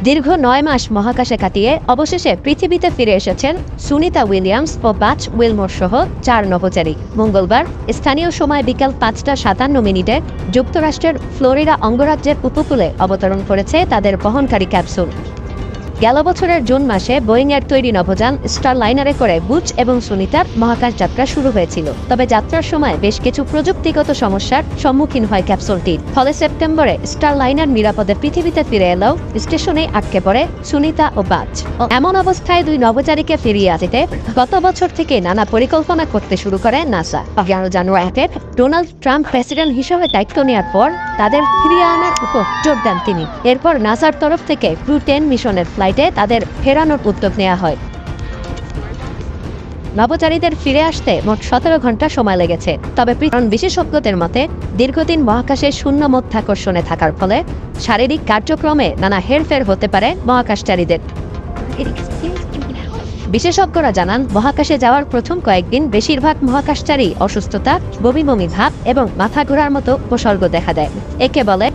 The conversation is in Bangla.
দীর্ঘ ৯ মাস মহাকাশে কাটিয়ে অবশেষে পৃথিবীতে ফিরে এসেছেন সুনিতা উইলিয়ামস ও বাচ উইলমোর সহ ৪ নভোচারী। মঙ্গলবার স্থানীয় সময় বিকেল ৫টা ৫৭ যুক্তরাষ্ট্রের ফ্লোরিডা অঙ্গরাজ্যের উপকূলে অবতরণ করেছে তাদের বহনকারী ক্যাপসুল। গেল বছরের জুন মাসে বোয়িংয়ের তৈরি নভোযান স্টারলাইনারে করে বুচ এবং সুনিতার মহাকাশ যাত্রা শুরু হয়েছিল। তবে যাত্রার সময় বেশ কিছু প্রযুক্তিগত সমস্যার সম্মুখীন হয় ক্যাপসুলটি। ফলে সেপ্টেম্বরে স্টারলাইনার নিরাপদে পৃথিবীতে ফিরে এলেও স্টেশনে আটকে পড়ে সুনিতা ও বাচ। এমন অবস্থায় দুই নভোচারীকে ফিরিয়ে আনতে গত বছর থেকে নানা পরিকল্পনা করতে শুরু করে নাসা। ১১ জানুয়ারিতে ডোনাল্ড ট্রাম্প প্রেসিডেন্ট হিসেবে দায়িত্ব নেওয়ার পর তাদের ফিরিয়ে আনার উপর জোর দেন তিনি। এরপর নাসার তরফ থেকে ক্রু 10 মিশনের ফ্লাইটে তাদের ফেরানোর উদ্যোগ নেওয়া হয়। নভোচারীদের ফিরে আসতে মোট ১৭ ঘন্টা সময় লেগেছে। তবে বিশেষজ্ঞদের মতে দীর্ঘদিন মহাকাশে শূন্য মধ্যাকর্ষণে থাকার ফলে শারীরিক কার্যক্রমে নানা হেরফের হতে পারে মহাকাশচারীদের। বিশেষজ্ঞরা জানান, মহাকাশে যাওয়ার প্রথম কয়েকদিন বেশিরভাগ মহাকাশচারী অসুস্থতা, বমি বমি ভাব এবং মাথা ঘোরার মতো উপসর্গ দেখা দেয়। একে বলে